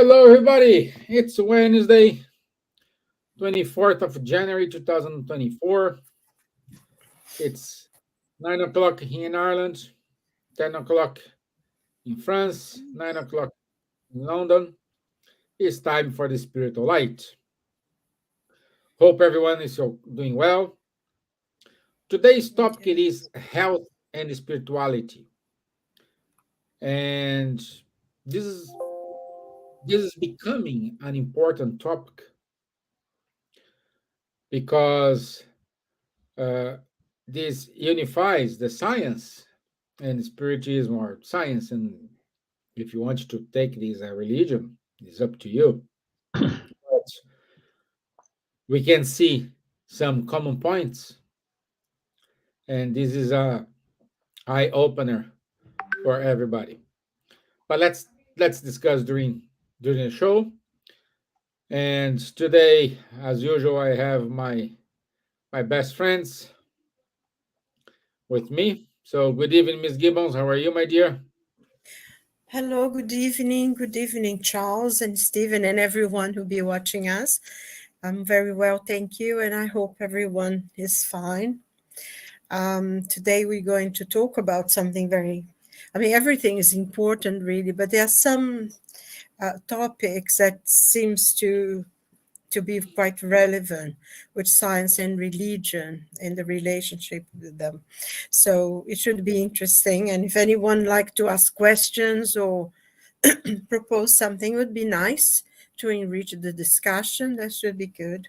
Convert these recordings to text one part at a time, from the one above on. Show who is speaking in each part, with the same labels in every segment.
Speaker 1: Hello, everybody. It's Wednesday, 24th of January 2024. It's 9 o'clock here in Ireland, 10 o'clock in France, 9 o'clock in London. It's time for the spiritual light. Hope everyone is doing well. Today's topic it is health and spirituality. And this is this is becoming an important topic because uh, this unifies the science and spiritism, or science, and if you want to take this as a religion, it's up to you. But we can see some common points, and this is a eye opener for everybody. But let's discuss during the show. And today, as usual, I have my best friends with me. So good evening, Miss Gibbons. How are you, my dear?
Speaker 2: Hello, good evening. Good evening, Charles and Steven and everyone who'll be watching us. I'm very well, thank you, and I hope everyone is fine. Today we're going to talk about something everything is important really, but there are some topics that seems to be quite relevant with science and religion and the relationship with them. So it should be interesting. And if anyone like to ask questions or propose something, would be nice to enrich the discussion. That should be good.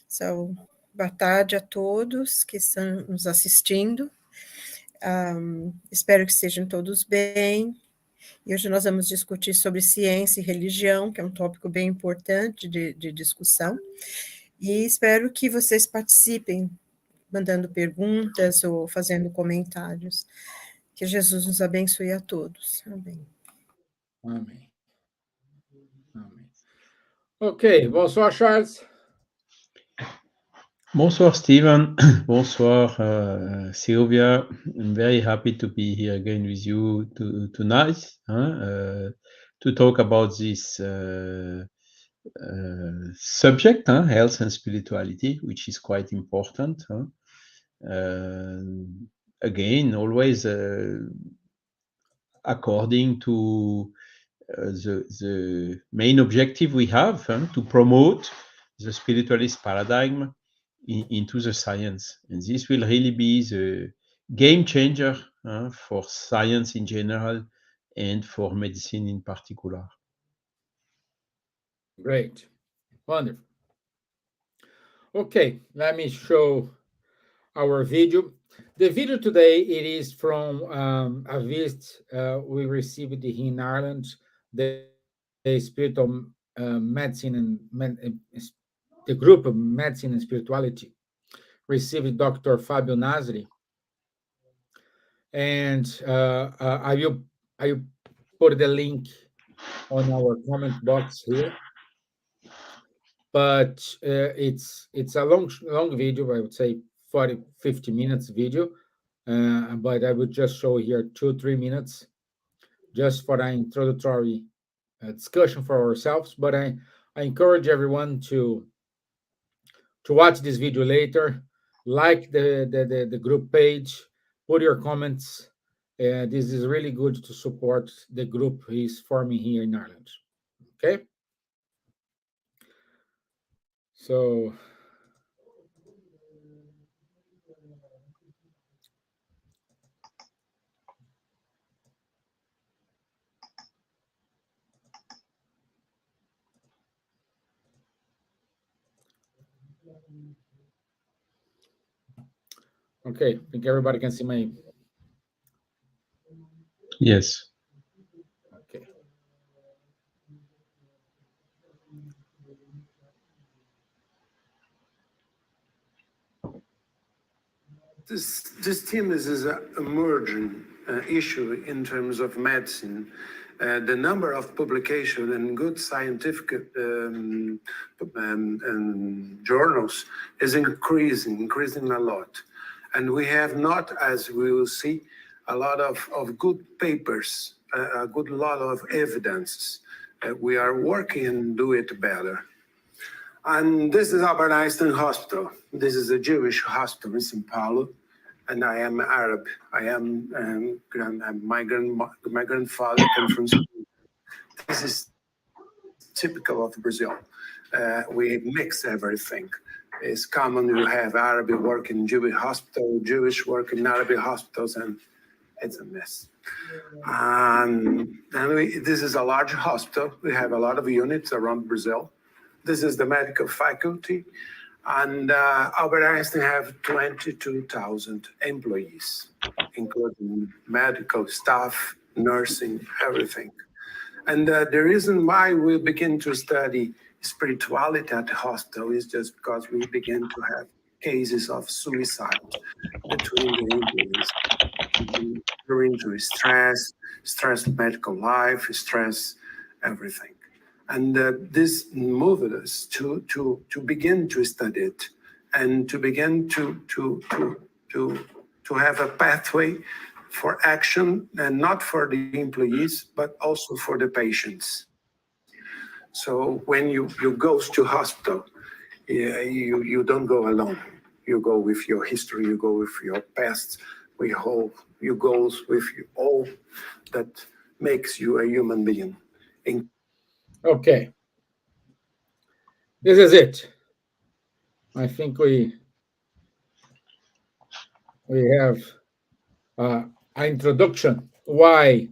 Speaker 2: So, boa tarde a todos que estão nos assistindo. Espero que estejam todos bem. E hoje nós vamos discutir sobre ciência e religião, que é um tópico bem importante de discussão. E espero que vocês participem, mandando perguntas ou fazendo comentários. Que Jesus nos abençoe a todos. Amém.
Speaker 1: Amém. Amém. Ok, bonsoir, Charles.
Speaker 3: Bonsoir, Stevan. Bonsoir, Silvia. I'm very happy to be here again with you tonight to talk about this subject, health and spirituality, which is quite important. Again, always according to the main objective we have to promote the spiritualist paradigm into the science. And this will really be the game changer for science in general and for medicine in particular.
Speaker 1: Great. Wonderful. Okay, let me show our video. The video today, it is from a visit we received here in Ireland, the spiritual medicine and the group of medicine and spirituality received Dr. Fabio Nasri, and I will put the link on our comment box here. But it's a long video. I would say 40-50 minutes video, but I would just show here 2-3 minutes just for an introductory discussion for ourselves. But I encourage everyone to watch this video later, like the group page, put your comments. This is really good to support the group he's forming here in Ireland. Okay. So okay, I think everybody can see my.
Speaker 3: Yes.
Speaker 1: Okay.
Speaker 4: This theme is an emerging issue in terms of medicine. The number of publications and good scientific journals is increasing a lot. And we have not, as we will see, a lot of good papers, a good lot of evidence We are working and do it better. And this is Albert Einstein Hospital. This is a Jewish hospital in São Paulo, and I am Arab. I am my grandfather came from Spain. This is typical of Brazil. We mix everything. It's common you have Arab work in Jewish hospital, Jewish work in Arabic hospitals, and it's a mess. This is a large hospital. We have a lot of units around Brazil. This is the medical faculty, and Albert Einstein have 22,000 employees, including medical staff, nursing, everything. And the reason why we begin to study spirituality at the hospital is just because we begin to have cases of suicide between the employees, due to stress medical life, stress everything. And this moved us to begin to study it and to begin to have a pathway for action, and not for the employees, but also for the patients. So when you go to hospital, you don't go alone. You go with your history, you go with your past, you go with all that makes you a human being.
Speaker 1: Okay. This is it. I think we have an introduction why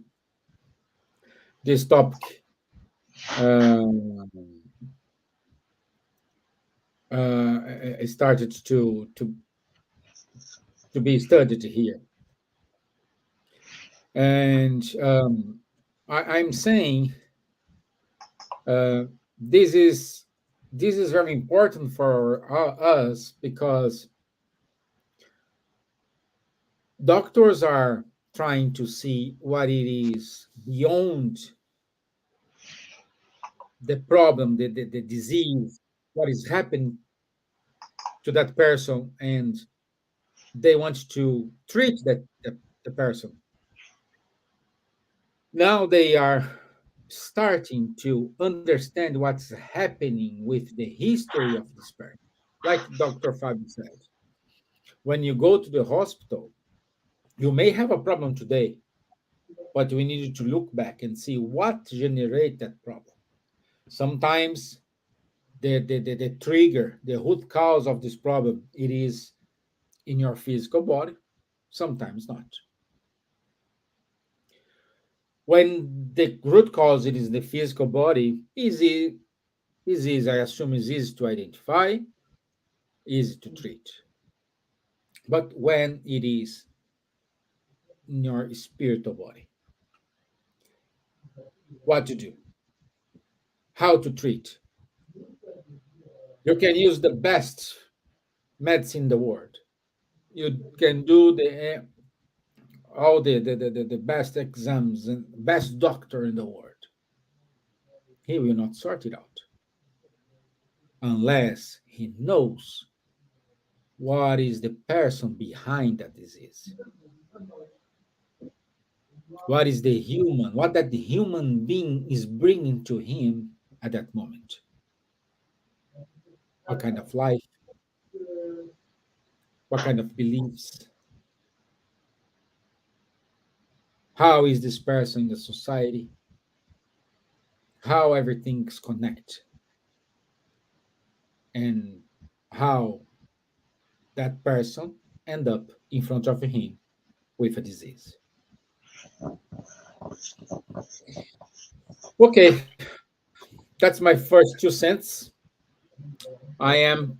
Speaker 1: this topic started to be studied here. And I'm saying this is very important for us, because doctors are trying to see what it is beyond the problem, the disease, what is happening to that person, and they want to treat the person. Now they are starting to understand what's happening with the history of this person. Like Dr. Fabio said, when you go to the hospital, you may have a problem today, but we need to look back and see what generated that problem. Sometimes the trigger, the root cause of this problem, it is in your physical body, sometimes not. When the root cause it is the physical body, easy, I assume is easy to identify, easy to treat. But when it is in your spiritual body, what to do, how to treat. You can use the best medicine in the world. You can do all the best exams and best doctor in the world. He will not sort it out unless he knows what is the person behind that disease. What is the human, what that the human being is bringing to him at that moment. What kind of life, what kind of beliefs, how is this person in the society, how everything's connect, and how that person end up in front of him with a disease. Okay, that's my first 2 cents. I am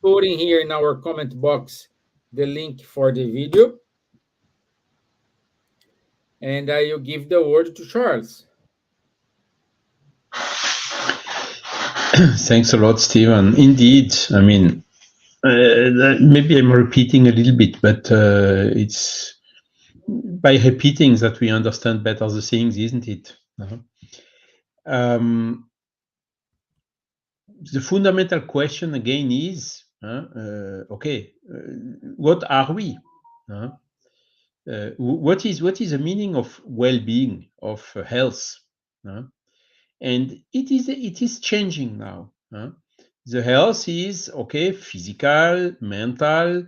Speaker 1: putting here in our comment box the link for the video, and I will give the word to Charles.
Speaker 3: Thanks a lot, Stevan. Indeed, I mean, maybe I'm repeating a little bit, but it's by repeating that we understand better the things, isn't it? The fundamental question again is, okay, what are we? What is the meaning of well-being, of health? And it is changing now. The health is okay, physical, mental,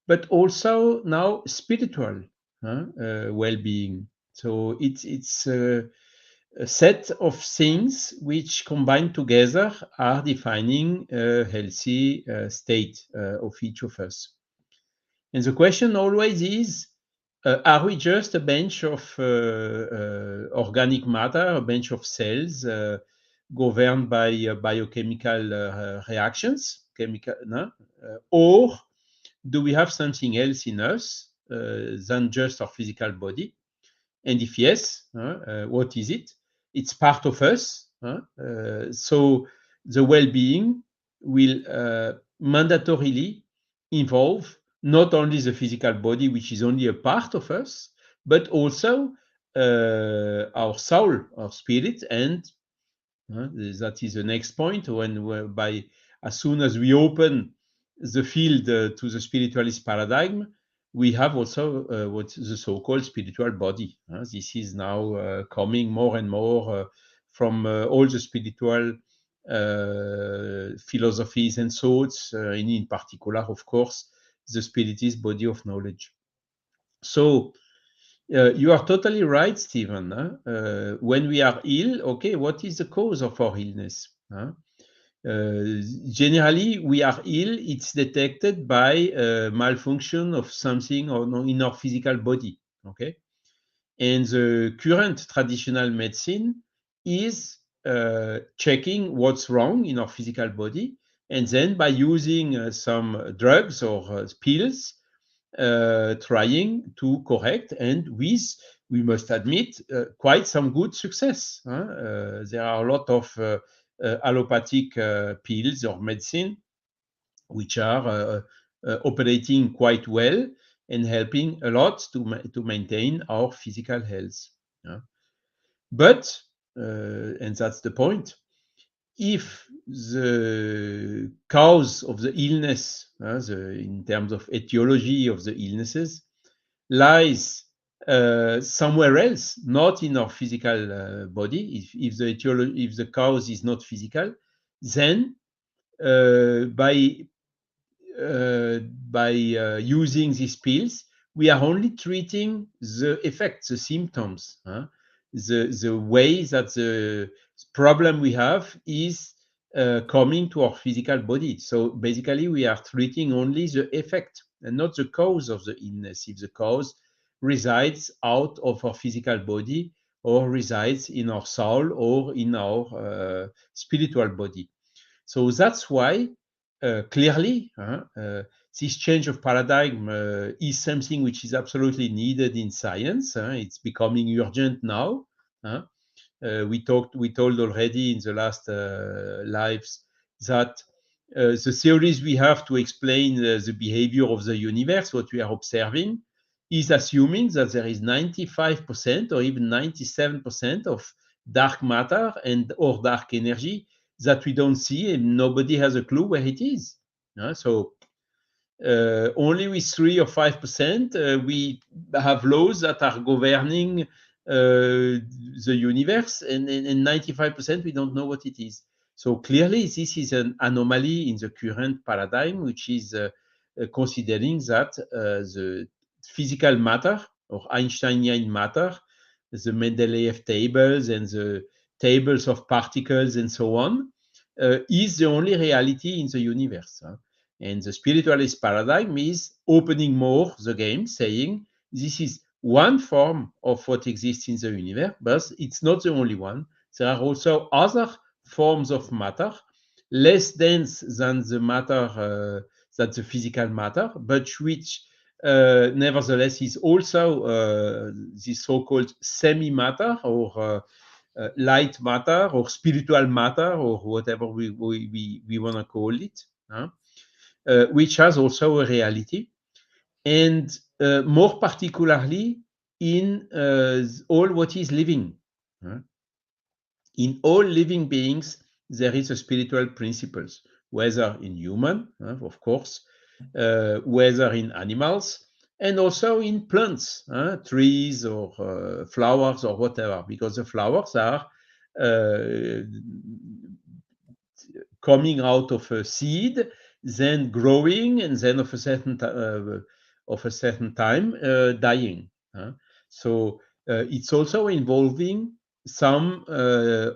Speaker 3: but also now spiritual well-being. So it's a set of things which combined together are defining a healthy state of each of us. And the question always is, are we just a bunch of organic matter, a bunch of cells governed by biochemical reactions, or do we have something else in us than just our physical body? And if yes, what is it? It's part of us. So the well-being will mandatorily involve not only the physical body, which is only a part of us, but also our soul, our spirit, and that is the next point. As soon as we open the field to the spiritualist paradigm, we have also what's the so-called spiritual body. This is now coming more and more from all the spiritual philosophies and thoughts, and in particular, of course, the spiritist body of knowledge. So you are totally right, Stevan. When we are ill, okay, what is the cause of our illness? Generally, we are ill, it's detected by malfunction of something in our physical body, okay? And the current traditional medicine is checking what's wrong in our physical body, and then by using some drugs or pills, trying to correct, and with, we must admit, quite some good success. There are a lot of allopathic pills or medicine which are operating quite well and helping a lot to maintain our physical health. But, and that's the point, if the cause of the illness, in terms of etiology of the illnesses, lies somewhere else, not in our physical body, if the cause is not physical, then by using these pills, we are only treating the effects, the symptoms, the way that the problem we have is coming to our physical body. So basically, we are treating only the effect and not the cause of the illness. If the cause resides out of our physical body or resides in our soul or in our spiritual body. So that's why clearly this change of paradigm is something which is absolutely needed in science. It's becoming urgent now. We told already in the last lives that the theories we have to explain the behavior of the universe, what we are observing, is assuming that there is 95% or even 97% of dark matter or dark energy that we don't see, and nobody has a clue where it is. So only with 3 or 5% we have laws that are governing the universe, and 95% we don't know what it is. So clearly this is an anomaly in the current paradigm, which is considering that the physical matter or Einsteinian matter, the Mendeleev tables and the tables of particles and so on, is the only reality in the universe. And the spiritualist paradigm is opening more the game, saying this is one form of what exists in the universe, but it's not the only one. There are also other forms of matter, less dense than the matter, than the physical matter, but which nevertheless is also this so-called semi-matter or light matter or spiritual matter or whatever we want to call it, which has also a reality. And more particularly in all what is living. In all living beings, there is a spiritual principles, whether in human, of course, whether in animals, and also in plants, trees or flowers or whatever, because the flowers are coming out of a seed, then growing, and then of a certain time dying. So it's also involving some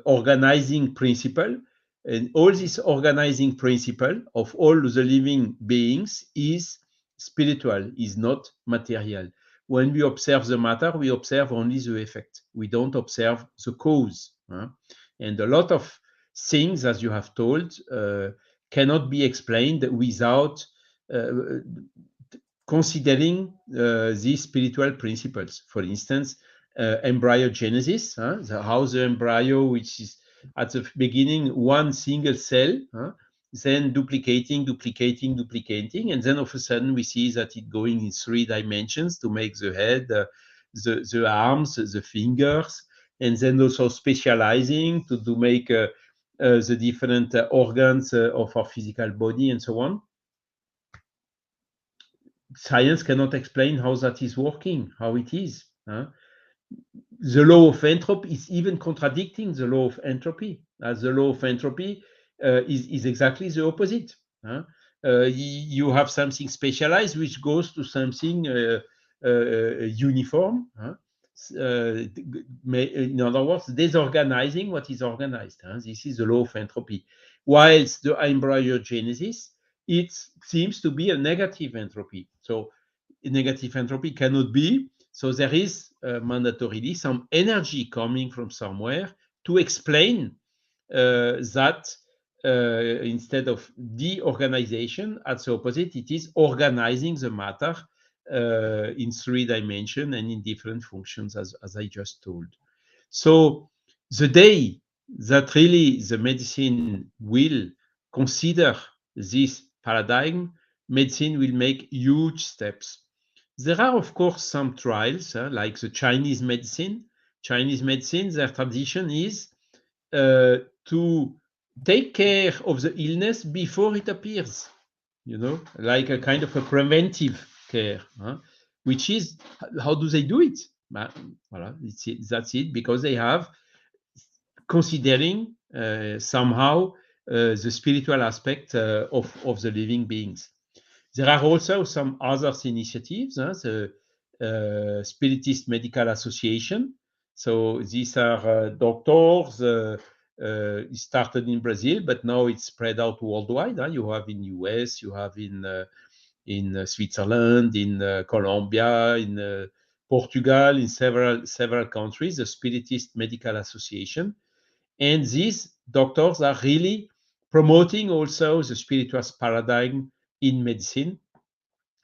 Speaker 3: organizing principle, and all this organizing principle of all the living beings is spiritual, is not material. When we observe the matter, we observe only the effect. We don't observe the cause. And a lot of things, as you have told, cannot be explained without considering these spiritual principles. For instance, embryogenesis, how the embryo, which is at the beginning one single cell, then duplicating, and then all of a sudden we see that it going in 3 dimensions to make the head, the arms, the fingers, and then also specializing to make the different organs of our physical body and so on. Science cannot explain how that is working, how it is. The law of entropy is even contradicting the law of entropy, as the law of entropy is exactly the opposite. You have something specialized which goes to something uniform. In other words, disorganizing what is organized. This is the law of entropy. Whilst the embryogenesis, it seems to be a negative entropy. So negative entropy cannot be. So there is mandatorily some energy coming from somewhere to explain that instead of de-organization, at the opposite, it is organizing the matter in 3 dimensions and in different functions, as I just told. So the day that really the medicine will consider this paradigm, medicine will make huge steps. There are, of course, some trials, like the Chinese medicine. Chinese medicine, their tradition is to take care of the illness before it appears, like a kind of a preventive care, which is, how do they do it? That's it, because they have, considering somehow the spiritual aspect of the living beings. There are also some other initiatives, the Spiritist Medical Association. So these are doctors. It started in Brazil, but now it's spread out worldwide. You have in US, you have in Switzerland, in Colombia, in Portugal, in several countries, the Spiritist Medical Association. And these doctors are really promoting also the spiritualist paradigm in medicine,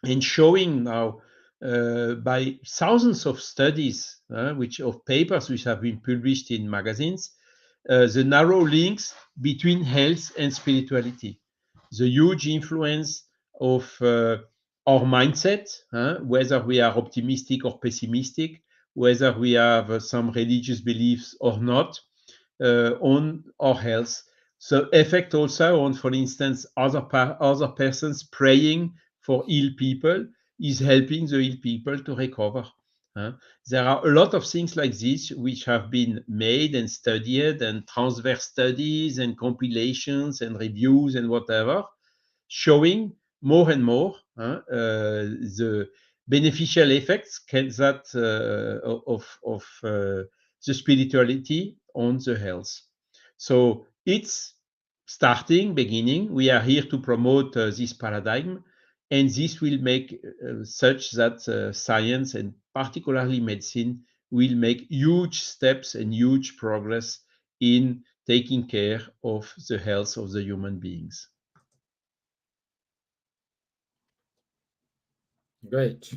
Speaker 3: and showing now by thousands of studies, of papers which have been published in magazines, the narrow links between health and spirituality, the huge influence of our mindset, whether we are optimistic or pessimistic, whether we have some religious beliefs or not, on our health. So effect also on, for instance, other persons praying for ill people is helping the ill people to recover. There are a lot of things like this which have been made and studied, and transverse studies and compilations and reviews and whatever, showing more and more the beneficial effects of the spirituality on the health. So it's beginning. We are here to promote this paradigm, and this will make such that science, and particularly medicine, will make huge steps and huge progress in taking care of the health of the human beings.
Speaker 1: Great.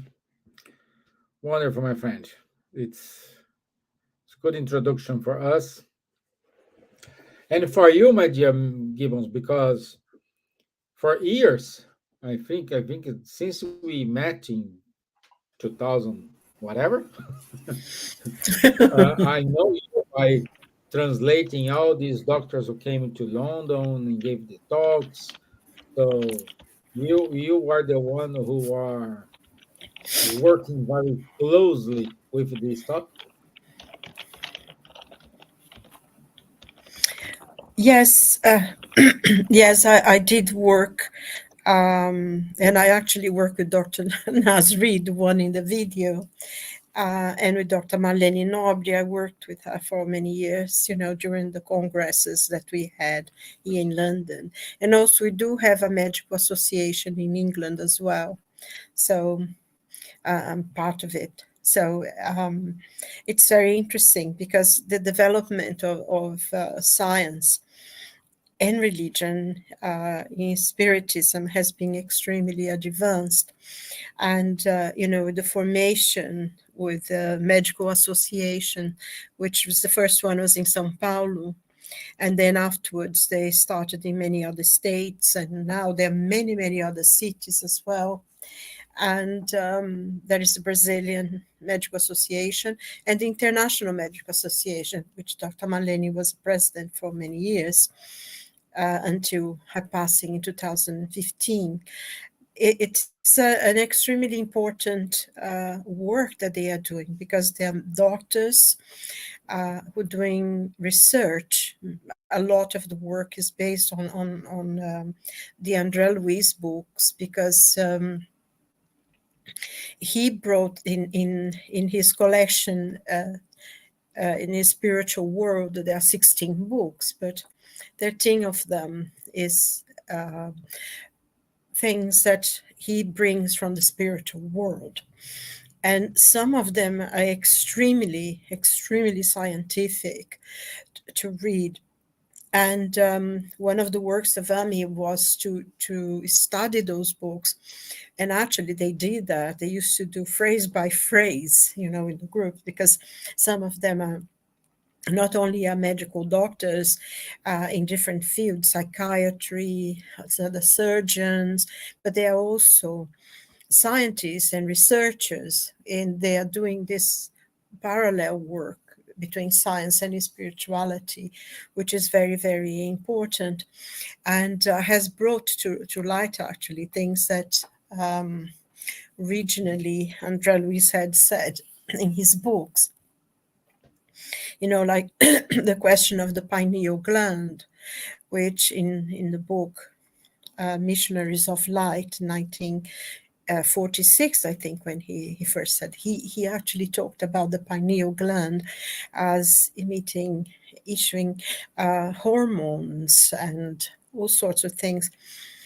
Speaker 1: Wonderful, my friend. It's a good introduction for us. And for you, my dear Gibbons, because for years, I think since we met in 2000, whatever, I know you by translating all these doctors who came to London and gave the talks. So you are the one who are working very closely with this topic.
Speaker 2: Yes, yes, I did work, and I actually worked with Dr. Nasri, the one in the video, and with Dr. Marlene Nobri. I worked with her for many years, during the congresses that we had here in London. And also we do have a medical association in England as well. So I'm part of it. So it's very interesting because the development of science and religion in Spiritism has been extremely advanced. And, the formation with the Medical Association, which was the first one was in São Paulo. And then afterwards, they started in many other states. And now there are many, many other cities as well. And there is the Brazilian Medical Association and the International Medical Association, which Dr. Marlene was president for many years. Until her passing in 2015. It's an extremely important work that they are doing because they are doctors who are doing research. A lot of the work is based on the André Luiz books because he brought in his collection, in his spiritual world, there are 16 books, but 13 of them is things that he brings from the spiritual world. And some of them are extremely, extremely scientific to read. And one of the works of Ami was to study those books. And actually they did that. They used to do phrase by phrase, in the group, because some of them are not only are medical doctors in different fields, psychiatry, so the surgeons, but they are also scientists and researchers, and they are doing this parallel work between science and spirituality, which is very, very important, and has brought to light actually things that originally André Luiz had said in his books. Like the question of the pineal gland, which in the book Missionaries of Light, 1946, I think, when he first said, he actually talked about the pineal gland as issuing hormones and all sorts of things,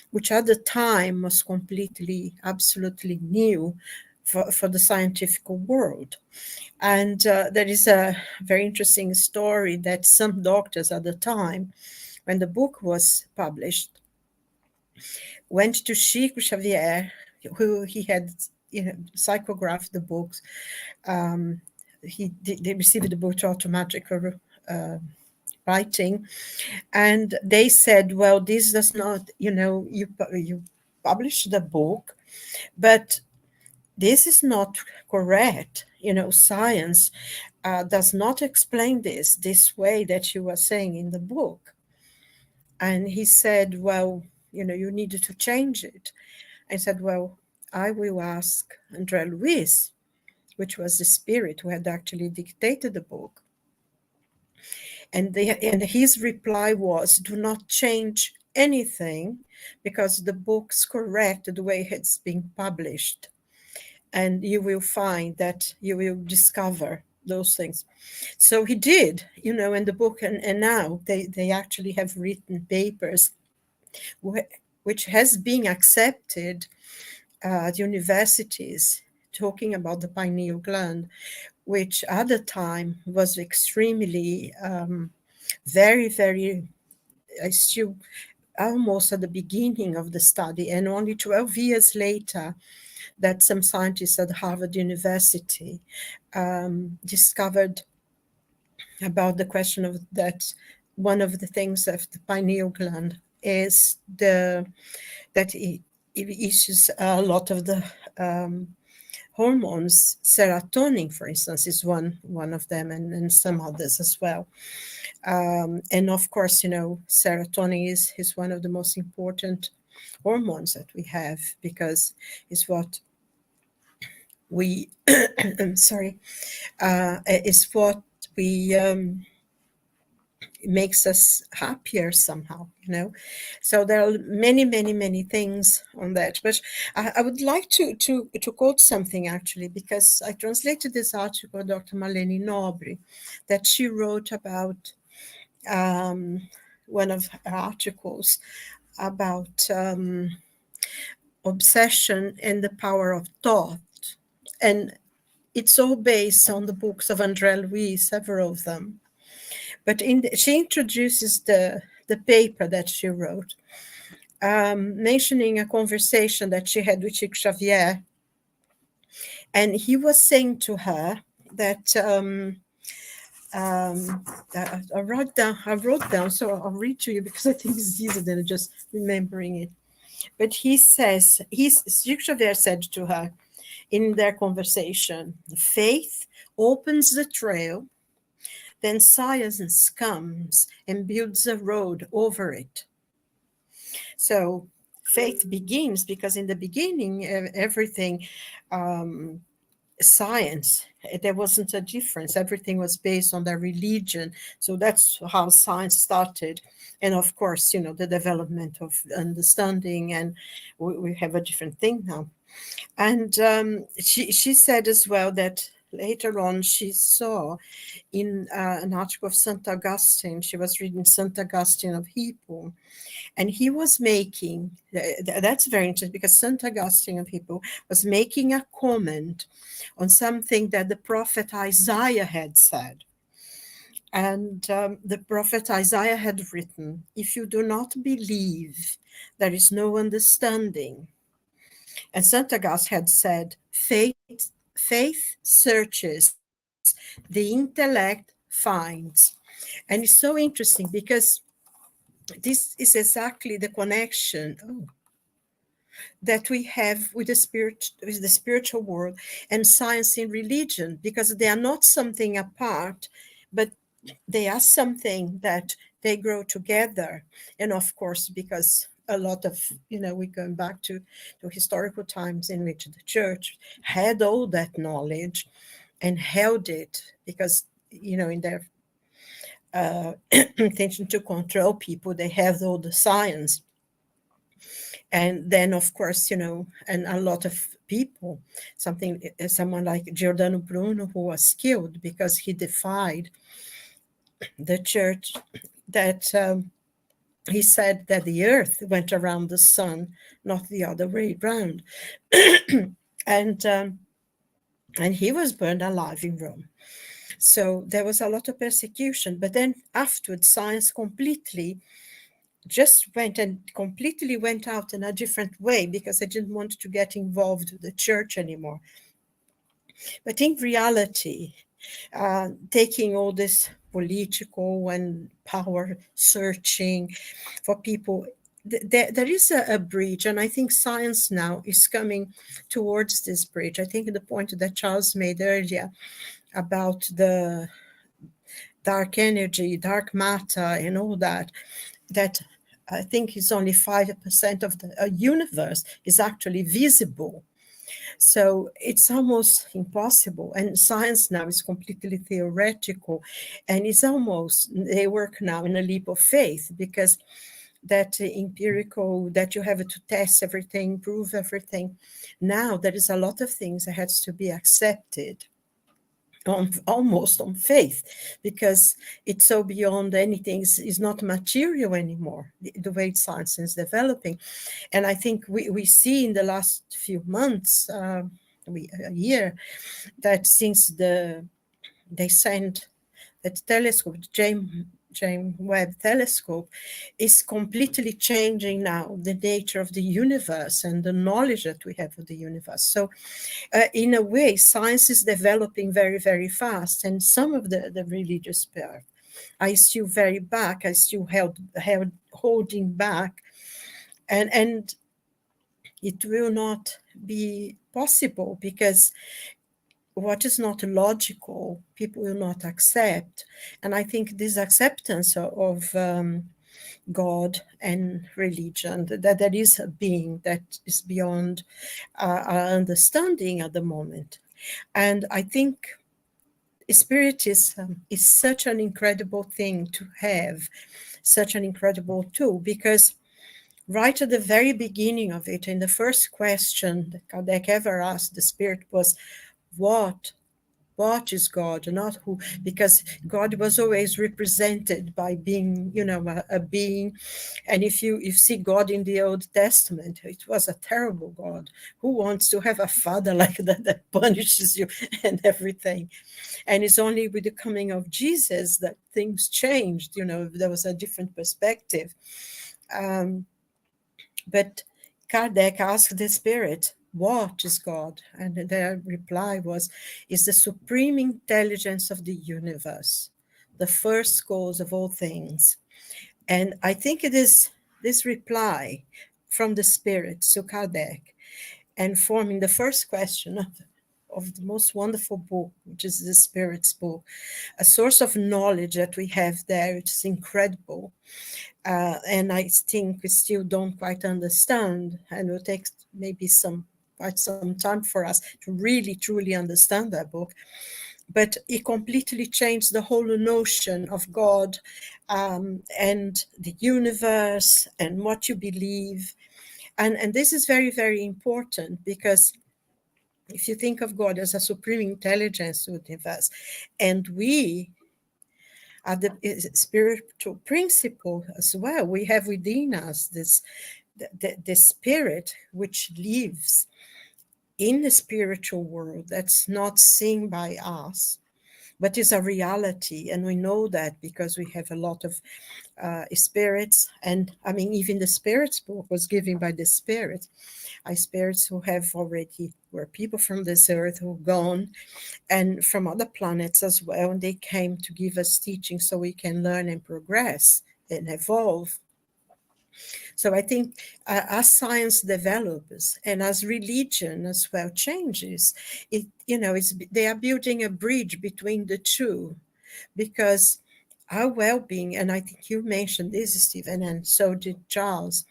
Speaker 2: which at the time was completely, absolutely new for the scientific world. And there is a very interesting story that some doctors at the time, when the book was published, went to Chico Xavier, who he had psychographed the books. They received the book to automatic writing, and they said, well, this does not, you published the book, but this is not correct. Science does not explain this way that you are saying in the book. And he said, well, you needed to change it. I said, well, I will ask André Luiz, which was the spirit who had actually dictated the book. And his reply was, do not change anything because the book's correct the way it's being published. And you will find that you will discover those things. So he did, in the book, and now they actually have written papers which has been accepted at universities talking about the pineal gland, which at the time was extremely, very, very, still almost at the beginning of the study, and only 12 years later that some scientists at Harvard University discovered about the question of that. One of the things of the pineal gland is that it issues a lot of the hormones. Serotonin, for instance, is one of them, and some others as well. And of course, serotonin is one of the most important hormones that we have, because it's what we I'm sorry, is what we makes us happier somehow, So there are many things on that. But I would like to quote something, actually, because I translated this article by Dr. Marlene Nobri that she wrote about one of her articles about obsession and the power of thought. And it's all based on the books of André Louis, several of them. But she introduces the paper that she wrote, mentioning a conversation that she had with Chico Xavier. And he was saying to her that I wrote down, so I'll read to you because I think it's easier than just remembering it. But he says, Chico Xavier said to her in their conversation, faith opens the trail, then science comes and builds a road over it. So faith begins because in the beginning, everything, science, there wasn't a difference. Everything was based on their religion. So that's how science started. And of course, the development of understanding, and we have a different thing now. And she said as well that later on she saw in an article of St. Augustine, she was reading St. Augustine of Hippo, and he was making, that's very interesting because St. Augustine of Hippo was making a comment on something that the prophet Isaiah had said. And the prophet Isaiah had written, if you do not believe, there is no understanding. And St. Augustine had said, faith searches, the intellect finds. And it's so interesting because this is exactly the connection that we have with the spiritual world and science and religion, because they are not something apart, but they are something that they grow together. And of course, because a lot of, we're going back to historical times in which the church had all that knowledge and held it, because, in their intention to control people, they have all the science. And then, of course, and a lot of people, someone like Giordano Bruno, who was killed because he defied the church, that he said that the earth went around the sun, not the other way around. And he was burned alive in Rome. So there was a lot of persecution. But then afterwards, science completely went out in a different way, because I didn't want to get involved with the church anymore. But in reality, taking all this political and power searching for people, there is a bridge, and I think science now is coming towards this bridge. I think the point that Charles made earlier about the dark energy, dark matter, and all that I think is only 5% of the universe is actually visible. So it's almost impossible. And science now is completely theoretical. And it's almost, they work now in a leap of faith, because that empirical, that you have to test everything, prove everything. Now there is a lot of things that has to be accepted almost on faith, because it's so beyond anything. It's not material anymore, the way science is developing. And I think we see in the last few months, a year, that since they sent that telescope, James Webb telescope, is completely changing now the nature of the universe and the knowledge that we have of the universe. So in a way, science is developing very, very fast. And some of the religious path I still very back, I still holding back. And it will not be possible, because what is not logical, people will not accept. And I think this acceptance of God and religion, that there is a being that is beyond our understanding at the moment. And I think Spiritism is such an incredible thing to have, such an incredible tool, because right at the very beginning of it, in the first question that Kardec ever asked the Spirit was, what is God, not who, because God was always represented by being, a being. And if you see God in the Old Testament, it was a terrible God. Who wants to have a father like that punishes you and everything? And it's only with the coming of Jesus that things changed. There was a different perspective. But Kardec asked the Spirit, what is God? And their reply was, is the supreme intelligence of the universe, the first cause of all things. And I think it is this reply from the Spirit to Kardec, and forming the first question of the most wonderful book, which is the Spirit's book, a source of knowledge that we have there, which is incredible. And I think we still don't quite understand, and it will take maybe quite some time for us to really, truly understand that book. But it completely changed the whole notion of God and the universe and what you believe. And this is very, very important, because if you think of God as a supreme intelligence to the universe, and we are the spiritual principle as well, we have within us the spirit which lives in the spiritual world that's not seen by us, but is a reality. And we know that because we have a lot of spirits. And I mean, even the Spirit's book was given by the Spirit. Spirits who were people from this earth who've gone, and from other planets as well. And they came to give us teaching so we can learn and progress and evolve. So I think as science develops and as religion as well changes, they are building a bridge between the two, because our well-being, and I think you mentioned this, Stevan, and so did Charles,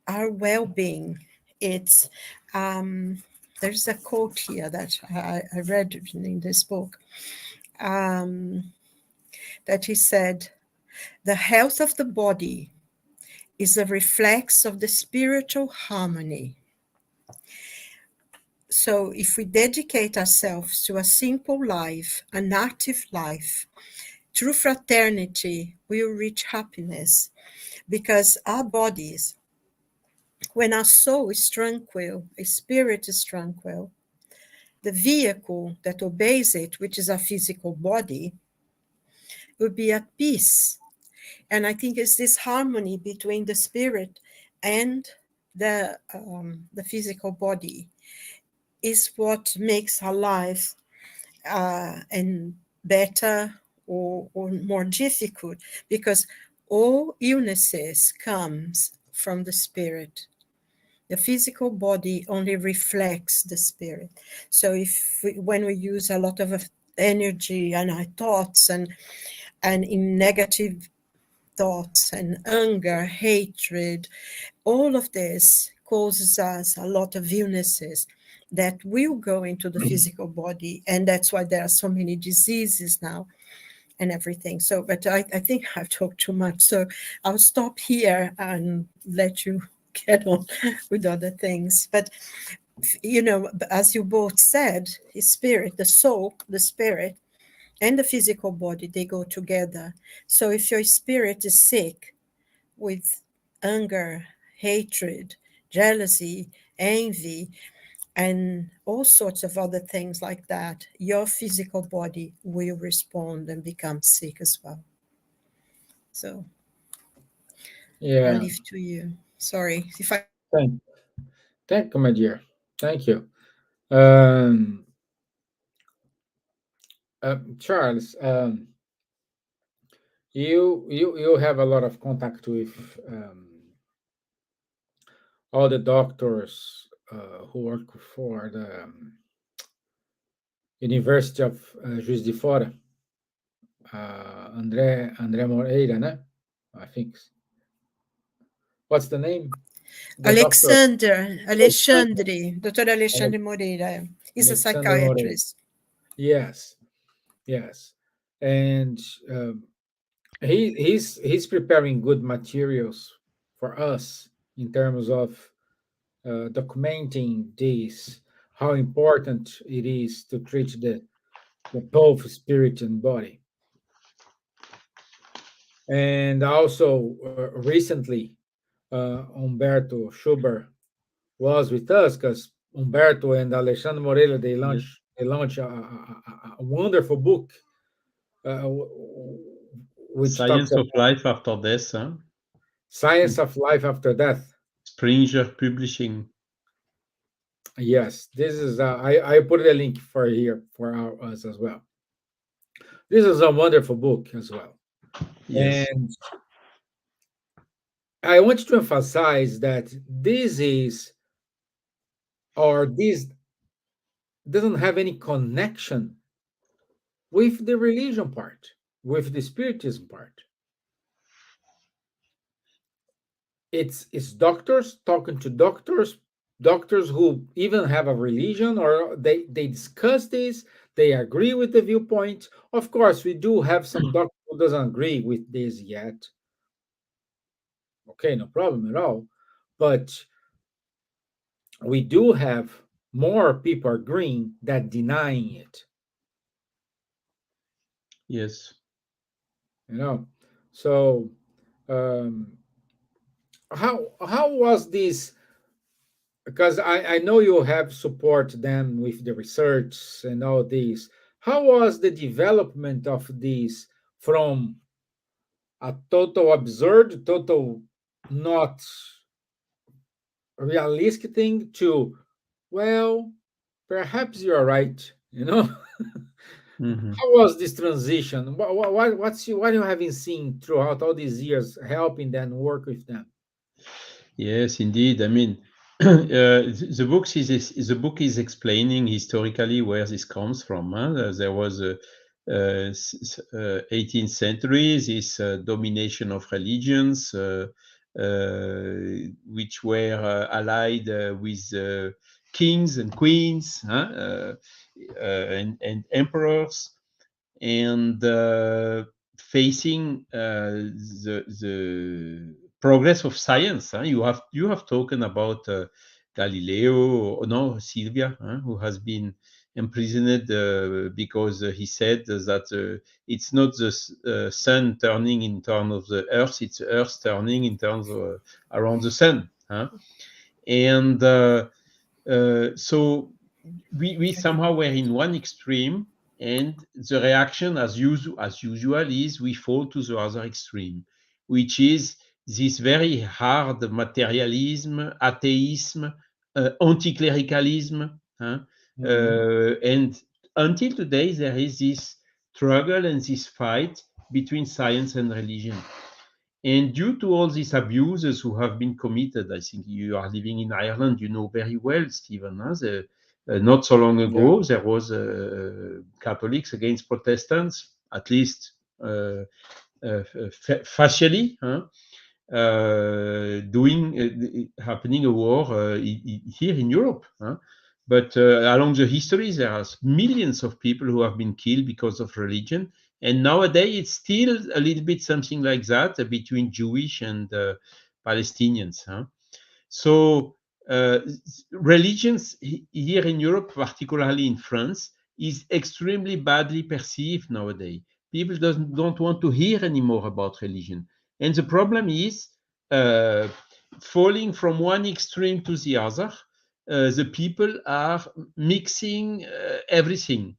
Speaker 2: our well-being, it's there's a quote here that I read in this book, that he said, the health of the body is a reflex of the spiritual harmony. So if we dedicate ourselves to a simple life, an active life, through fraternity, we will reach happiness, because our bodies, when our soul is tranquil, a spirit is tranquil, the vehicle that obeys it, which is our physical body, will be at peace. And I think it's this harmony between the spirit and the physical body is what makes our life and better or more difficult, because all illnesses comes from the spirit. The physical body only reflects the spirit. So when we use a lot of energy and our thoughts and in negative thoughts and anger, hatred, all of this causes us a lot of illnesses that will go into the physical body. And that's why there are so many diseases now and everything. So, but I think I've talked too much. So I'll stop here and let you get on with other things. But, as you both said, the spirit, the soul, the spirit, and the physical body, they go together. So if your spirit is sick with anger, hatred, jealousy, envy, and all sorts of other things like that, your physical body will respond and become sick as well. So I'll leave to you. Sorry if I...
Speaker 1: Thank you, my dear. Thank you. Charles, you have a lot of contact with all the doctors who work for the University of Juiz de Fora. André Moreira, né? I think. What's the name?
Speaker 2: Alexandre, Dr. Alexandre Moreira. He's a psychiatrist.
Speaker 1: Yes. Yes, and um, he's preparing good materials for us in terms of documenting this, how important it is to treat the both spirit and body. And also recently, Umberto Schubert was with us because Umberto and Alexandre Moreira
Speaker 3: Yes.
Speaker 1: they launch a wonderful book uh, w- w- which talks
Speaker 3: Science of
Speaker 1: about
Speaker 3: Life After Death, huh?
Speaker 1: science of life after death.
Speaker 3: Springer Publishing.
Speaker 1: Yes, this is I put a link for here for us as well. This is a wonderful book as well,
Speaker 3: Yes.
Speaker 1: and I want to emphasize that this doesn't have any connection with the religion part, with the spiritism part. It's doctors talking to doctors, doctors who even have a religion, or they discuss this, they agree with the viewpoint. Of course, we do have some doctor who doesn't agree with this yet. Okay, no problem at all. But we do have more people agreeing than denying it,
Speaker 3: Yes.
Speaker 1: you know. So um how was this, because I know you have support them with the research and all these. How was the development of these from a total absurd, total not realistic thing to, well, perhaps you're right, you know?
Speaker 3: Mhm.
Speaker 1: How was this transition? What you having seen throughout all these years helping them work with them?
Speaker 3: Yes, indeed. I mean, the book is explaining historically where this comes from. Huh? There was a 18th century, this domination of religions, which were allied with kings and queens, huh? And emperors, and facing the progress of science. Huh? You have talked about Galileo, or no, Silvia, huh? Who has been imprisoned because he said that it's not the sun turning in turn of the earth, it's the earth turning in terms of, around the sun. Huh? And so we somehow were in one extreme, and the reaction, as usual, is we fall to the other extreme, which is this very hard materialism, atheism, anti-clericalism, huh?
Speaker 1: Mhm.
Speaker 3: And until today there is this struggle and this fight between science and religion. And due to all these abuses who have been committed, I think you are living in Ireland, you know very well, Steven. Huh? Not so long
Speaker 1: Yeah.
Speaker 3: ago, there was Catholics against Protestants, at least facially, huh? Happening a war here in Europe. Huh? But along the history, there are millions of people who have been killed because of religion. And nowadays, it's still a little bit something like that between Jewish and Palestinians. Huh? So religions here in Europe, particularly in France, is extremely badly perceived nowadays. People don't want to hear anymore about religion. And the problem is uh, falling from one extreme to the other. The people are mixing everything.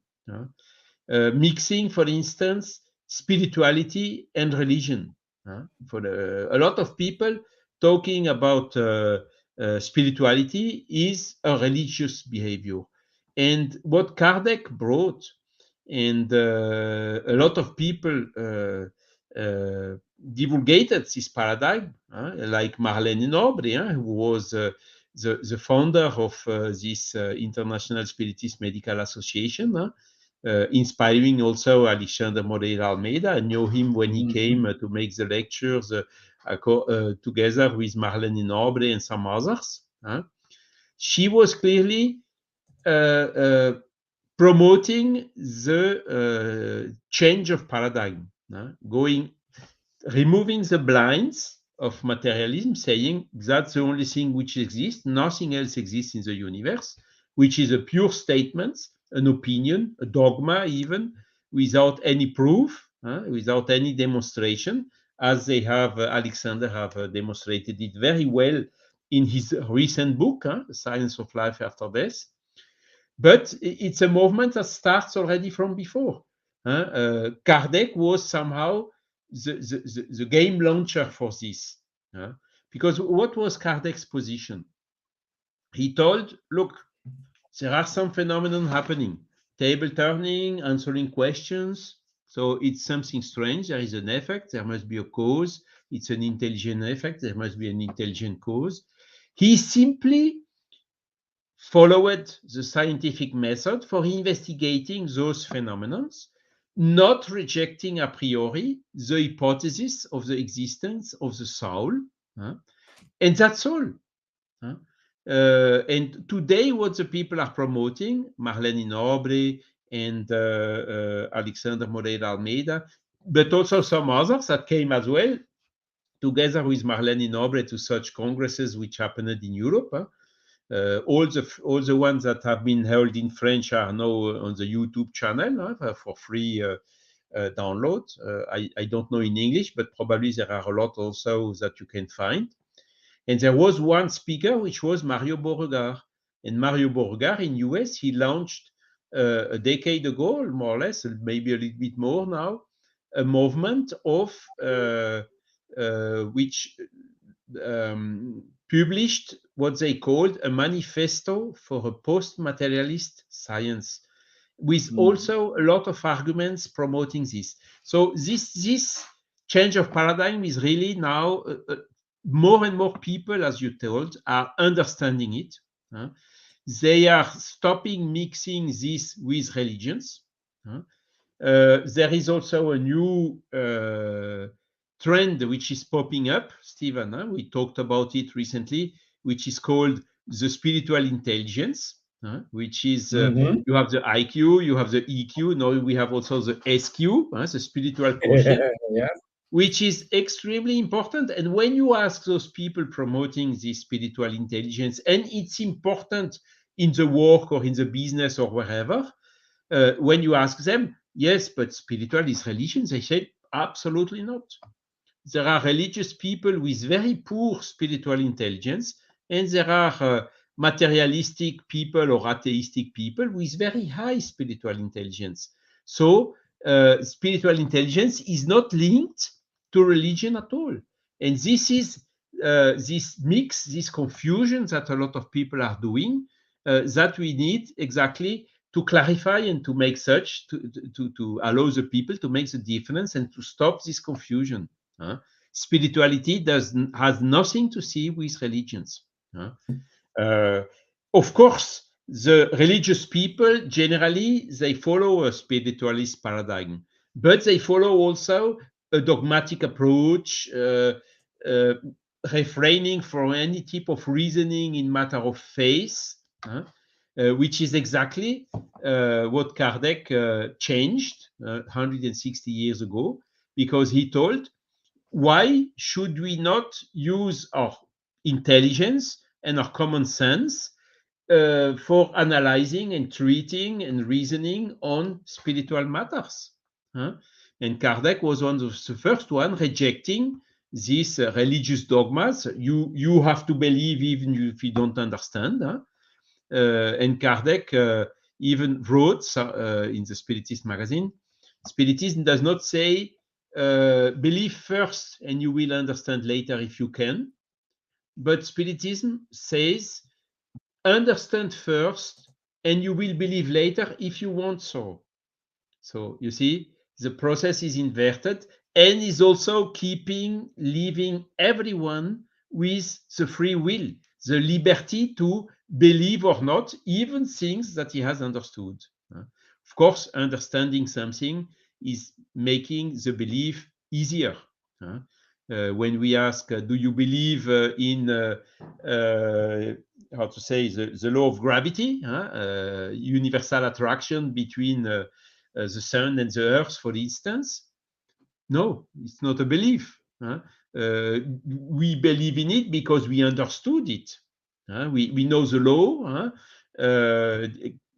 Speaker 3: Mixing, for instance, spirituality and religion. A lot of people talking about spirituality is a religious behavior. And what Kardec brought, and a lot of people divulgated this paradigm, like Marlène Nobre, who was the founder of this International Spiritist Medical Association, inspiring also Alexandre Moreira Almeida. I knew him when he came
Speaker 1: Mhm.
Speaker 3: to make the lectures together with Marlène Nobre and some others. She was clearly uh, uh, promoting the change of paradigm, removing the blinds of materialism, saying that's the only thing which exists, nothing else exists in the universe, which is a pure statement, an opinion, a dogma even, without any proof, without any demonstration, as they have, Alexander have demonstrated it very well in his recent book, The Science of Life After Death. But it's a movement that starts already from before. Kardec was somehow the game launcher for this. Because what was Kardec's position? He told, look, there are some phenomena happening. Table turning, answering questions. So it's something strange. There is an effect. There must be a cause. It's an intelligent effect. There must be an intelligent cause. He simply followed the scientific method for investigating those phenomena, not rejecting a priori the hypothesis of the existence of the soul. And that's all. And today, what the people are promoting, Marlene Nobre and Alexander Moreira Almeida, but also some others that came as well, together with Marlene Nobre, to such congresses which happened in Europe. All the ones that have been held in French are now on the YouTube channel for free download. I don't know in English, but probably there are a lot also that you can find. And there was one speaker, which was Mario Beauregard. And Mario Beauregard in US, he launched a decade ago, more or less, maybe a little bit more now, a movement of which published what they called a manifesto for a post-materialist science, with also a lot of arguments promoting this. So this change of paradigm is really now more and more people, as you told, are understanding it. They are stopping mixing this with religions. There is also a new trend which is popping up, Stevan. We talked about it recently, which is called the spiritual intelligence, which is you have the IQ, you have the EQ. Now we have also the SQ, the spiritual quotient, which is extremely important. And when you ask those people promoting this spiritual intelligence, and it's important in the work or in the business or wherever, when you ask them, yes, but spiritual is religion, they say, absolutely not. There are religious people with very poor spiritual intelligence, and there are materialistic people or atheistic people with very high spiritual intelligence. So spiritual intelligence is not linked to religion at all. And this is this mix, this confusion that a lot of people are doing, that we need exactly to clarify and to make such, to allow the people to make the difference and to stop this confusion. Spirituality has nothing to see with religions. Of course, the religious people, generally, they follow a spiritualist paradigm, but they follow also a dogmatic approach, refraining from any type of reasoning in matter of faith, which is exactly what Kardec changed 160 years ago, because he told, why should we not use our intelligence and our common sense for analyzing and treating and reasoning on spiritual matters? And Kardec was one of the first one rejecting these religious dogmas. You have to believe even if you don't understand. And Kardec even wrote in the Spiritist magazine, Spiritism does not say, believe first and you will understand later if you can. But Spiritism says, understand first and you will believe later if you want so. So you see, the process is inverted and is also leaving everyone with the free will, the liberty to believe or not, even things that he has understood. Of course, understanding something is making the belief easier. When we ask, do you believe in how to say, the law of gravity, universal attraction between the sun and the earth, for instance. No, it's not a belief. We believe in it because we understood it. We know the law.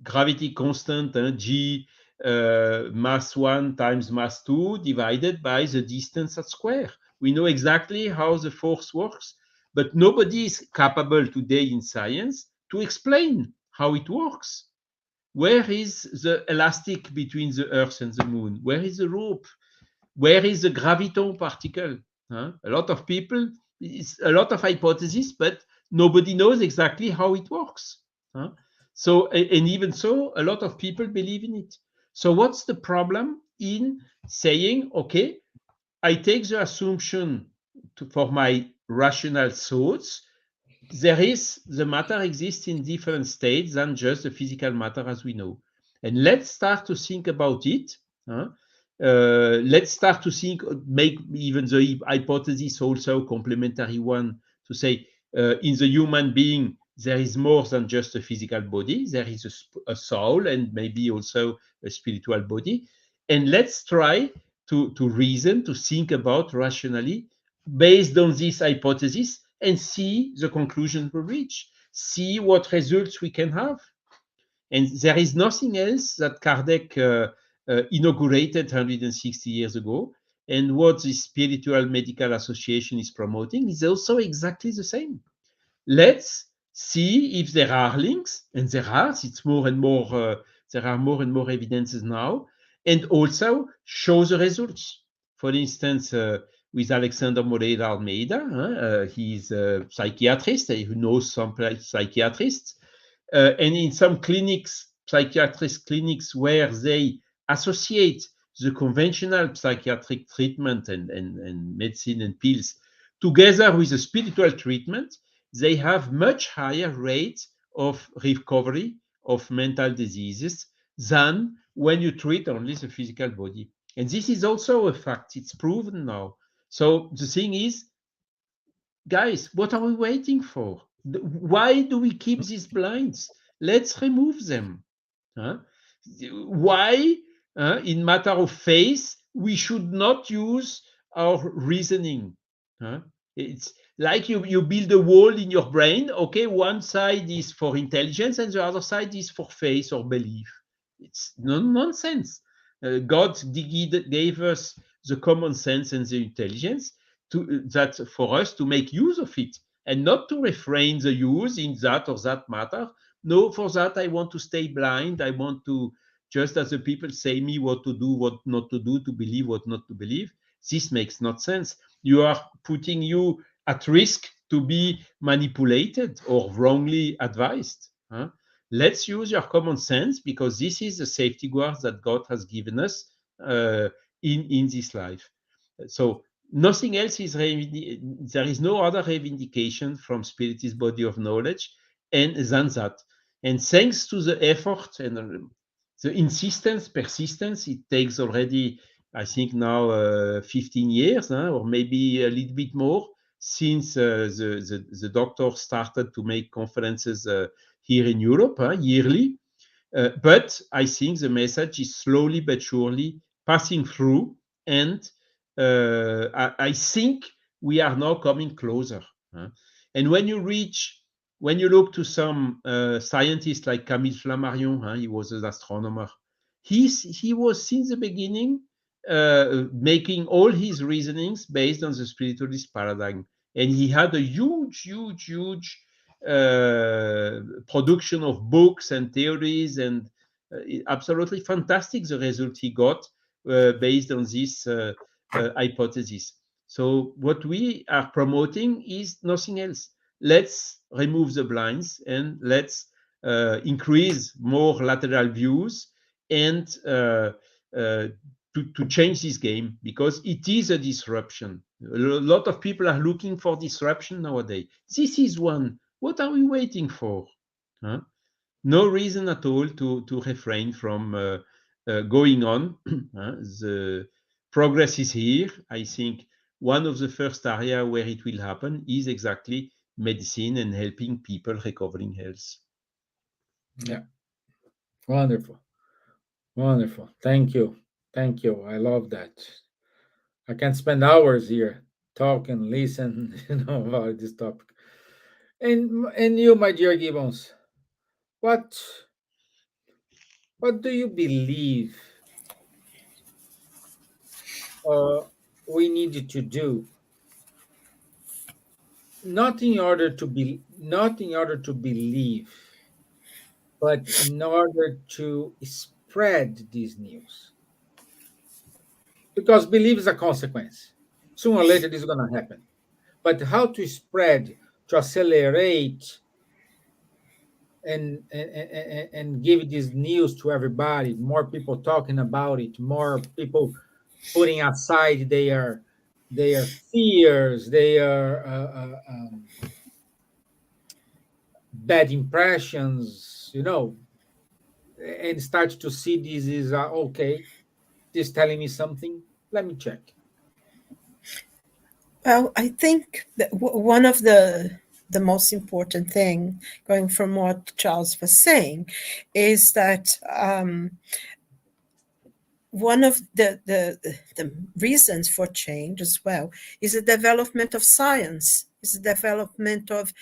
Speaker 3: Gravity constant, G mass 1 times mass 2 divided by the distance at square. We know exactly how the force works, but nobody is capable today in science to explain how it works. Where is the elastic between the Earth and the Moon? Where is the rope? Where is the graviton particle? A lot of people, it's a lot of hypotheses, but nobody knows exactly how it works. So, and even so, a lot of people believe in it. So what's the problem in saying, okay, I take the assumption for my rational thoughts, the matter exists in different states than just the physical matter as we know. And let's start to think about it. Let's start to think, make even the hypothesis also complementary one, to say in the human being, there is more than just a physical body. There is a soul and maybe also a spiritual body. And let's try to reason, to think about rationally based on this hypothesis and see the conclusion we reach, see what results we can have. And there is nothing else that Kardec inaugurated 160 years ago. And what the Spiritual Medical Association is promoting is also exactly the same. Let's see if there are links, and there are. It's more and more. There are more and more evidences now, and also show the results. For instance, with Alexander Moreira Almeida, he's a psychiatrist who knows some psychiatrists, and in some clinics, psychiatric clinics, where they associate the conventional psychiatric treatment and medicine and pills together with the spiritual treatment, they have much higher rates of recovery of mental diseases than when you treat only the physical body. And this is also a fact. It's proven now. So the thing is, guys, what are we waiting for? Why do we keep these blinds? Let's remove them. Why, in matter of faith, we should not use our reasoning? It's like you build a wall in your brain. Okay, one side is for intelligence and the other side is for faith or belief. It's nonsense. God gave us the common sense and the intelligence that for us to make use of it, and not to refrain the use in that or that matter. No, for that I want to stay blind. I want to, just as the people say me what to do, what not to do, to believe, what not to believe. This makes not sense. You are putting you at risk to be manipulated or wrongly advised. Let's use your common sense, because this is the safety guard that God has given us in this life. So nothing else is there is no other reivindication from Spiritist body of knowledge and than that. And thanks to the effort and the insistence, persistence, it takes already, I think now 15 years, or maybe a little bit more, since the doctors started to make conferences here in Europe yearly. But I think the message is slowly but surely passing through, and I think we are now coming closer. And when you look to some scientists like Camille Flammarion, he was an astronomer. He was since the beginning making all his reasonings based on the spiritualist paradigm, and he had a huge production of books and theories, and absolutely fantastic the result he got based on this hypothesis. So what we are promoting is nothing else. Let's remove the blinds and let's increase more lateral views and to change this game, because it is a disruption. A lot of people are looking for disruption nowadays. This is one. What are we waiting for? No reason at all to refrain from going on. The progress is here. I think one of the first areas where it will happen is exactly medicine and helping people recovering health.
Speaker 1: Yeah. Wonderful. Wonderful. Thank you. Thank you. I love that. I can spend hours here talk and listen, about this topic. And you, my dear Gibbons, what what do you believe uh, we need to do? Not in order to believe, but in order to spread this news. Because belief is a consequence. Sooner or later, this is going to happen. But how to spread, to accelerate, and give this news to everybody, more people talking about it, more people putting aside their fears, their bad impressions, and start to see this is okay, this telling me something, let me check.
Speaker 2: Well, I think that one of the most important thing, going from what Charles was saying, is that one of the reasons for change as well is the development of science, is the development of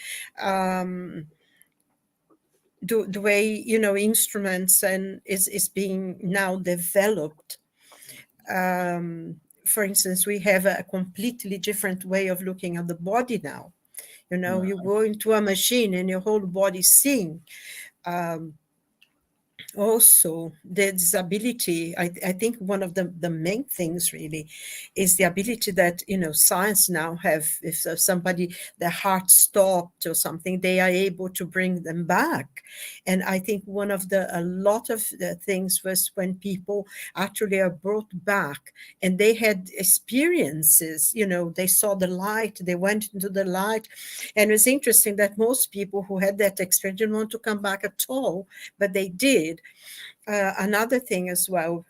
Speaker 2: the way instruments and is being now developed. For instance, we have a completely different way of looking at the body now. You go into a machine and your whole body seeing. Also, the disability, I think one of the main things really is the ability that, science now have, if somebody, their heart stopped or something, they are able to bring them back. And I think a lot of the things was when people actually are brought back and they had experiences, they saw the light, they went into the light. And it's interesting that most people who had that experience didn't want to come back at all, but they did. Another thing as well,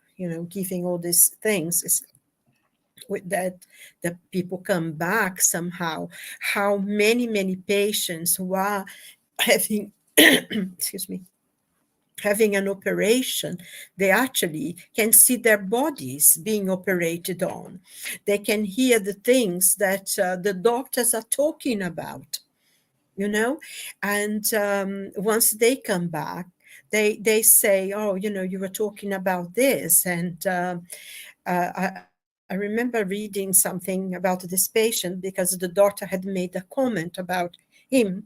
Speaker 2: giving all these things is with that people come back somehow, how many patients who are having excuse me, having an operation, they actually can see their bodies being operated on. They can hear the things that the doctors are talking about, and once they come back, they say, oh, you were talking about this. And I remember reading something about this patient because the doctor had made a comment about him.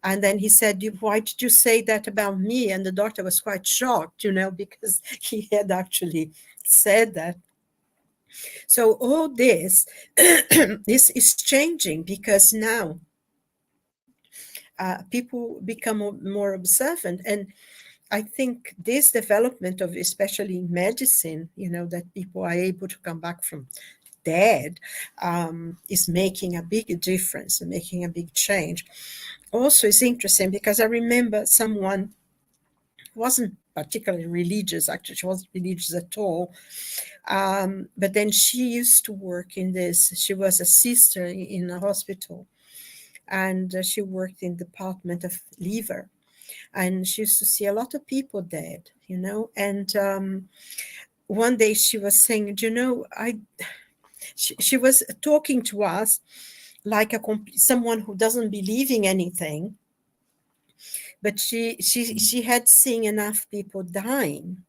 Speaker 2: And then he said, why did you say that about me? And the doctor was quite shocked, because he had actually said that. So all this is changing because now people become more observant. And I think this development of, especially in medicine, that people are able to come back from dead, is making a big difference and making a big change. Also, it's interesting because I remember someone who wasn't particularly religious, actually, she wasn't religious at all. But then she used to work she was a sister in a hospital, and she worked in the department of liver. And she used to see a lot of people dead, and one day she was saying, she was talking to us like someone who doesn't believe in anything, but she had seen enough people dying.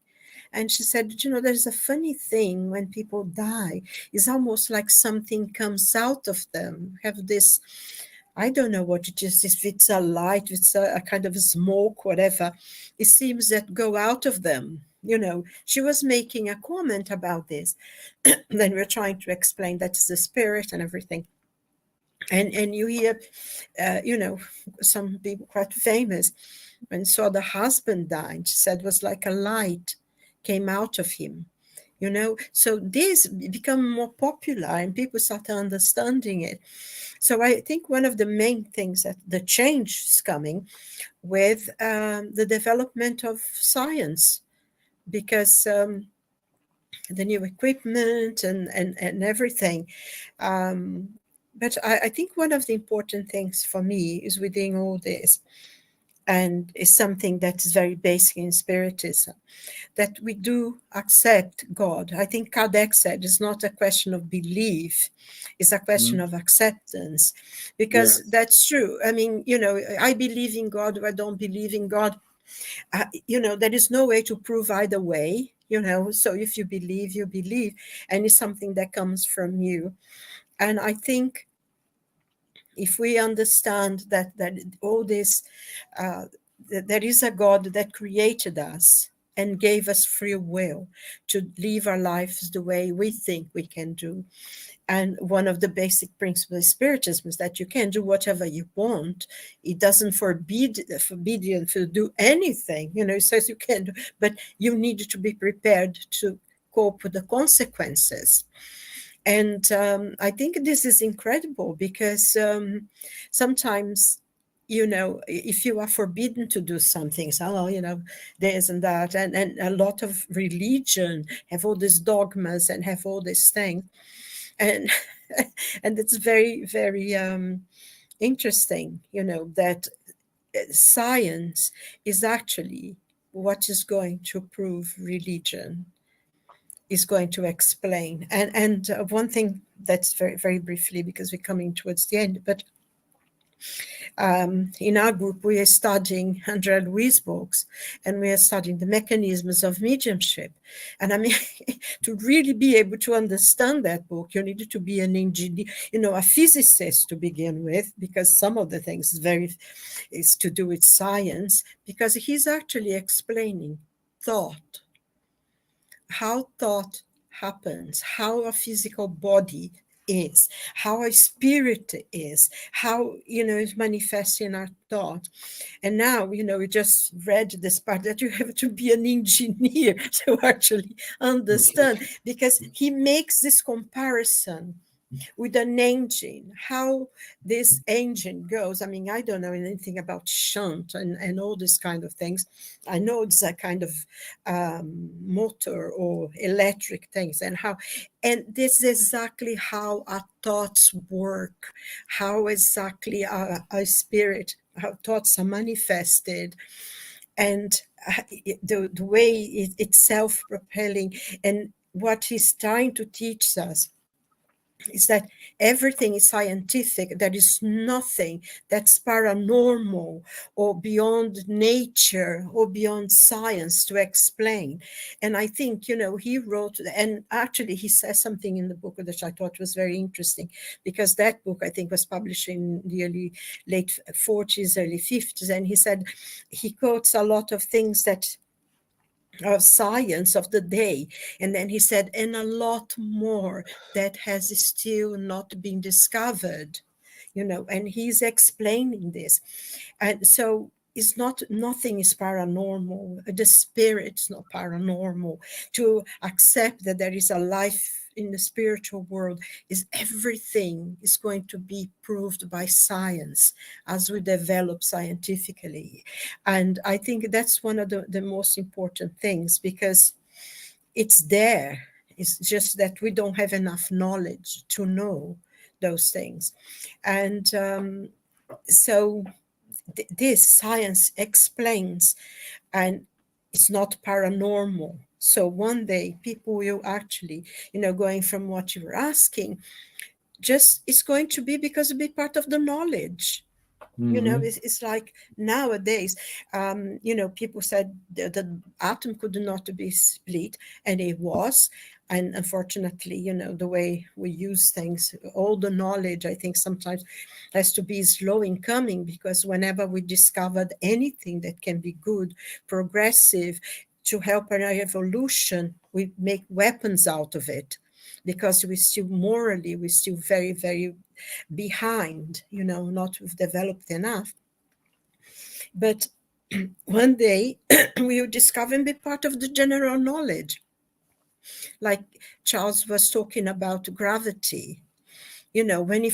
Speaker 2: And she said, there's a funny thing when people die. It's almost like something comes out of them, have this, I don't know what it is, if it's a light, if it's a kind of a smoke, whatever. It seems that go out of them. She was making a comment about this. Then we're trying to explain that it's the spirit and everything. And you hear, some people quite famous, when saw the husband dying, she said it was like a light came out of him. So this become more popular and people start understanding it. So I think one of the main things that the change is coming with the development of science, because the new equipment and everything, but I think one of the important things for me is within all this, and is something that is very basic in Spiritism, that we do accept God. I think Kardec said it's not a question of belief, it's a question of acceptance, because
Speaker 1: Yes.
Speaker 2: that's true. I mean, I believe in God or I don't believe in God. There is no way to prove either way, so if you believe, you believe, and it's something that comes from you. And I think if we understand that all this, that there is a God that created us and gave us free will to live our lives the way we think we can do. And one of the basic principles of Spiritism is that you can do whatever you want. It doesn't forbid you to do anything. It says you can do, but you need to be prepared to cope with the consequences. And I think this is incredible because sometimes, if you are forbidden to do something, this and that, and a lot of religion have all these dogmas and have all these things. And and it's very, very interesting, that science is actually what is going to prove religion, is going to explain. And one thing that's very, very briefly, because we're coming towards the end, but in our group, we are studying Andrea Louise books, and we are studying the mechanisms of mediumship. And I mean, to really be able to understand that book, you needed to be an engineer, a physicist to begin with, because some of the things is to do with science, because he's actually explaining thought, how thought happens, how a physical body is, how a spirit is, how, it manifests in our thought. And now, we just read this part that you have to be an engineer to actually understand, because he makes this comparison with an engine, how this engine goes. I mean, I don't know anything about shunt and all these kind of things. I know it's a kind of motor or electric things, and this is exactly how our thoughts work, how exactly our spirit, how thoughts are manifested, and the way it's self-propelling. And what he's trying to teach us is that everything is scientific. There is nothing that's paranormal or beyond nature or beyond science to explain. And I think, he wrote, and actually he says something in the book that I thought was very interesting, because that book, I think, was published in the late 40s, early 50s. And he said, he quotes a lot of things that of science of the day, and then he said, and a lot more that has still not been discovered, and he's explaining this. And so it's nothing is paranormal. The spirit's not paranormal. To accept that there is a life in the spiritual world is everything is going to be proved by science as we develop scientifically. And I think that's one of the most important things, because it's there. It's just that we don't have enough knowledge to know those things. And so this science explains, and it's not paranormal. So one day people will actually, going from what you were asking, just it's going to be because it'll be part of the knowledge. It's like nowadays, people said the atom could not be split, and it was. And unfortunately, the way we use things, all the knowledge, I think sometimes has to be slow in coming, because whenever we discovered anything that can be good, progressive, to help our evolution, we make weapons out of it, because we're still very, very behind, not developed enough. But one day we will discover and be part of the general knowledge. Like Charles was talking about gravity. When he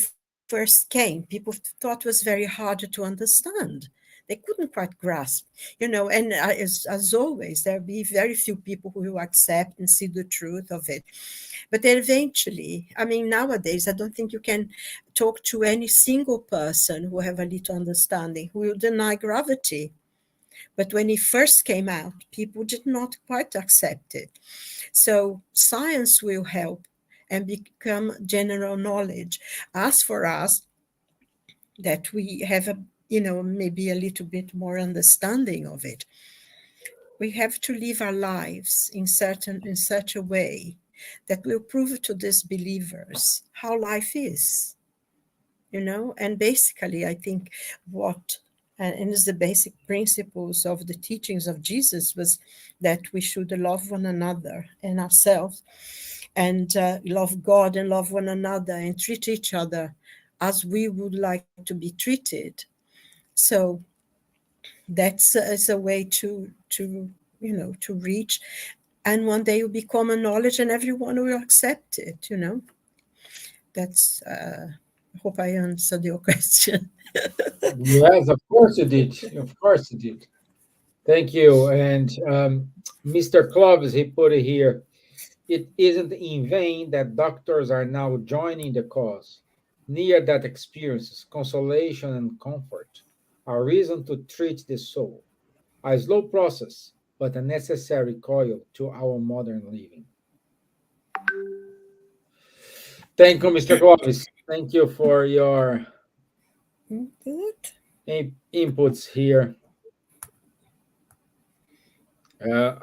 Speaker 2: first came, people thought it was very hard to understand. They couldn't quite grasp, and as always, there'll be very few people who will accept and see the truth of it. But then eventually, I mean, nowadays, I don't think you can talk to any single person who have a little understanding who will deny gravity. But when it first came out, people did not quite accept it. So science will help and become general knowledge. As for us, that we have maybe a little bit more understanding of it, we have to live our lives in such a way that will prove to disbelievers how life is, and basically I think what and is the basic principles of the teachings of Jesus was that we should love one another and ourselves, and love God and love one another and treat each other as we would like to be treated. So that's is a way to reach, and one day will be common knowledge and everyone will accept it. That's I hope I answered your question.
Speaker 1: Yes, of course you did. Of course you did. Thank you. And Mr. Clovis, he put it here. It isn't in vain that doctors are now joining the cause. Near that experiences, consolation and comfort are reason to treat the soul. A slow process, but a necessary coil to our modern living. Thank you, Mr. Clovis. Thank you for your
Speaker 2: Good.
Speaker 1: inputs here.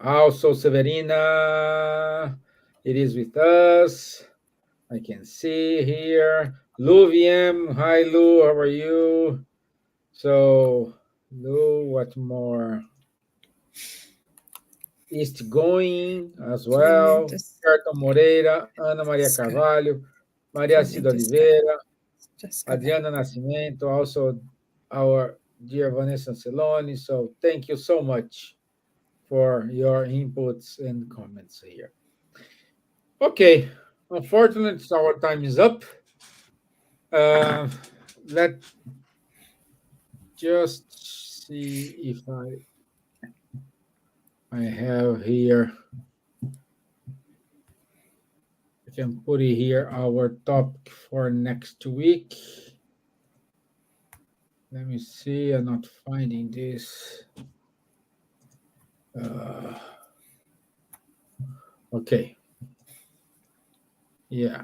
Speaker 1: Also, Severina, it is with us. I can see here. Lou VM. Hi, Lou. How are you? So, Lou, what more? East going as well. Berto Moreira, Ana Maria Carvalho, Maria Cida Oliveira, Adriana Nascimento, also our dear Vanessa Celoni. So, thank you so much for your inputs and comments here. Okay, unfortunately, our time is up. Let just see if I have here. I can put it here our topic for next week. Let me see. I'm not finding this. Okay. Yeah.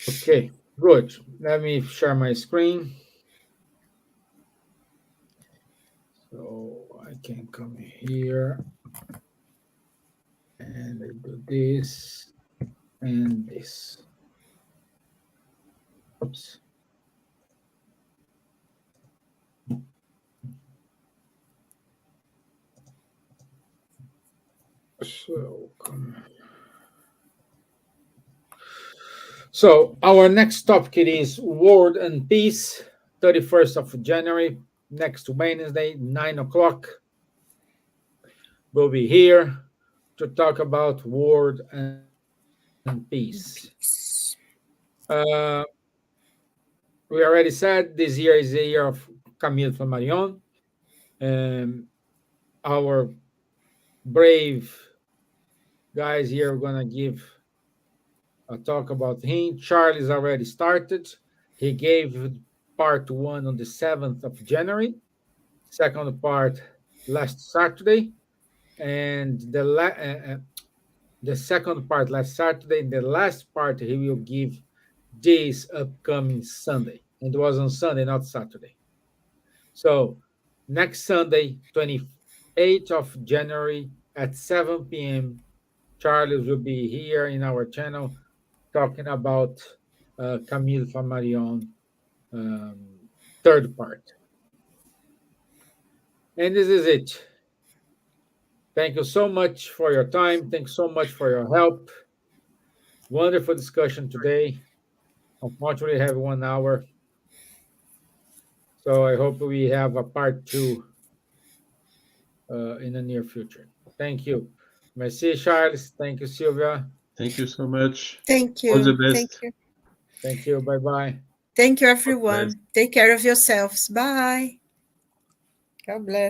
Speaker 1: Okay, good. Let me share my screen. So I can come here and I do this and this. Oops. So come. So our next topic is War and Peace, 31st of January, next Wednesday, 9 o'clock. We'll be here to talk about war and peace. We already said this year is the year of Camille Flammarion. Our brave guys here are going to give a talk about him. Charlie's already started. He gave part one on the 7th of January, second part last Saturday, and the second part last Saturday, and the last part he will give this upcoming Sunday. It was on Sunday, not Saturday. So next Sunday, 28th of January at 7 p.m., Charles will be here in our channel talking about Camille Flammarion, third part. And this is it. Thank you so much for your time. Thanks so much for your help. Wonderful discussion today. Unfortunately, we have 1 hour. So I hope we have a part two in the near future. Thank you. Merci, Charles. Thank you, Silvia.
Speaker 3: Thank you so much.
Speaker 2: Thank you.
Speaker 3: All the best.
Speaker 2: Thank you.
Speaker 1: Thank you. Bye-bye.
Speaker 2: Thank you,
Speaker 3: bless.
Speaker 2: everyone. Take care of yourselves. Bye. God bless.